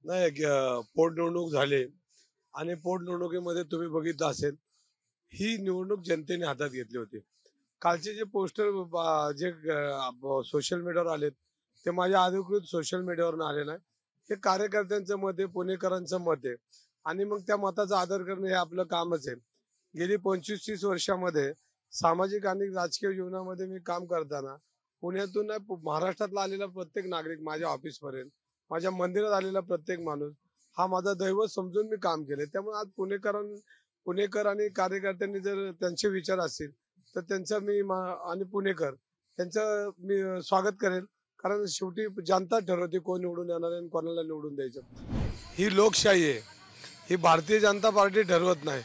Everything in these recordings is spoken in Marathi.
नाही पोटनिवडणूक झाली आणि पोटनिवडणुकीमध्ये तुम्ही बघितलं असेल, ही निवडणूक जनतेने हातात घेतली होती. कालचे जे पोस्टर जे सोशल मीडियावर आलेत, ते माझ्या अधिकृत सोशल मीडियावरून आले नाही. हे कार्यकर्त्यांचं मत आहे, पुणेकरांचं मत आहे आणि मग त्या मताचा आदर करणं हे आपलं कामच आहे. गेली 25-30 वर्षामध्ये सामाजिक आणि राजकीय जीवनामध्ये मी काम करताना पुण्यातून नाही, महाराष्ट्रातला आलेला प्रत्येक नागरिक माझ्या ऑफिसपर्यंत, माझ्या मंदिरात आलेला प्रत्येक माणूस हा माझा दैवत समजून मी काम केले. त्यामुळे आज पुणेकर आणि कार्यकर्त्यांनी जर त्यांचे विचार असतील तर त्यांचा आणि पुणेकर यांचं मी स्वागत करेल. कारण शेवटी जनता ठरवते कोण निवडून येणार आहे आणि कोणाला निवडून द्यायचं. ही लोकशाही आहे, ही भारतीय जनता पार्टी ठरवत नाही.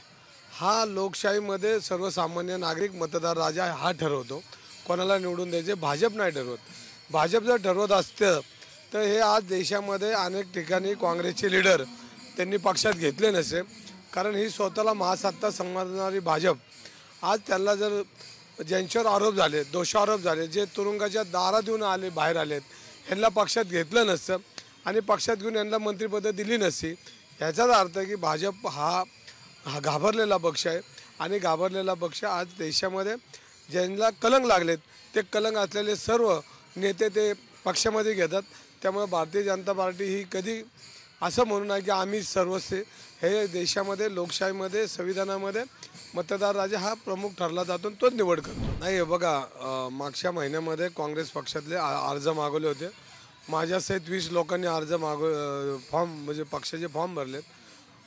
हा लोकशाहीमध्ये सर्वसामान्य नागरिक मतदार राजा हा ठरवतो कोणाला निवडून द्यायचे. भाजप नाही ठरवत. भाजप जर ठरवत असतं तर हे आज देशामध्ये अनेक ठिकाणी काँग्रेसचे लीडर त्यांनी पक्षात घेतले नसे. कारण ही स्वतःला महासत्ता समजणारी भाजप आज त्यांना जर ज्यांच्यावर आरोप झाले, दोषारोप झाले, जे तुरुंगाच्या दारात येऊन बाहेर आलेत, यांना पक्षात घेतलं नसतं आणि पक्षात घेऊन यांना मंत्रिपदं दिली नसती. याचाच अर्थ आहे की भाजप हा घाबरलेला पक्ष आहे आणि घाबरलेला पक्ष आज देशामध्ये ज्यांना कलंक लागलेत ते कलंक असलेले सर्व नेते ते पक्षामध्ये घेतात. त्यामुळे भारतीय जनता पार्टी ही कधी असं म्हणू नये की आम्ही सर्वस्व. हे देशामध्ये लोकशाहीमध्ये संविधानामध्ये मतदार राजा हा प्रमुख ठरला जातो, तोच निवड करतो. नाही बघा, मागच्या महिन्यामध्ये काँग्रेस पक्षातले अर्ज मागवले होते. माझ्यासहित 20 लोकांनी फॉर्म म्हणजे पक्षाचे फॉर्म भरलेत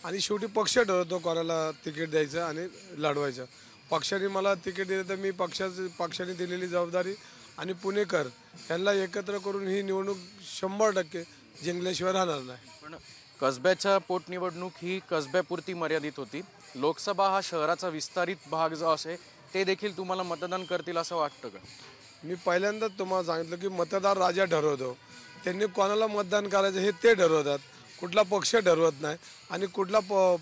आणि शेवटी पक्ष ठरवतो कोणाला तिकीट द्यायचं आणि लढवायचं. पक्षाने मला तिकीट दिलं तर मी पक्षाने दिलेली जबाबदारी आणि पुणेकर यांना एकत्र करून ही निवडणूक 100% जिंकल्याशिवाय राहणार नाही. पण कसब्याच्या पोटनिवडणूक ही कसब्यापुरती मर्यादित होती. लोकसभा हा शहराचा विस्तारित भाग जो असे ते देखील तुम्हाला मतदान करतील असं वाटतं का? मी पहिल्यांदाच तुम्हाला सांगितलं की मतदार राजा ठरवतो. त्यांनी कोणाला मतदान करायचं हे ते ठरवतात. कुठला पक्ष ठरवत नाही आणि कुठला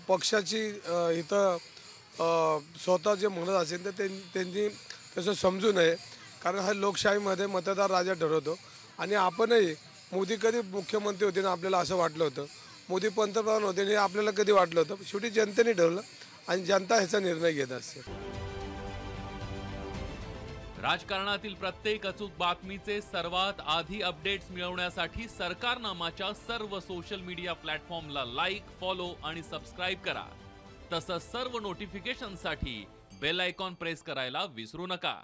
पक्षाची इथं स्वतः जे म्हणत असेल तर त्यांनी तसं समजू नये. कारण हा लोकशाहीमध्ये मतदार राजा ठरवतो आणि आपणही मोदी कधी मुख्यमंत्री होते ना आपल्याला असं वाटलं होतं, मोदी पंतप्रधान होते हे आपल्याला कधी वाटलं होतं. शेवटी जनतेने ठरवलं आणि जनता ह्याचा निर्णय घेत असते. राजकारणातील प्रत्येक अचूक बातमीचे सर्वात आधी अपडेट्स मिळवण्यासाठी सरकारनामाच्या सर्व सोशल मीडिया प्लॅटफॉर्मला लाईक, फॉलो आणि सबस्क्राईब करा. तसंच सर्व नोटिफिकेशनसाठी बेल आयकॉन प्रेस करायला विसरू नका.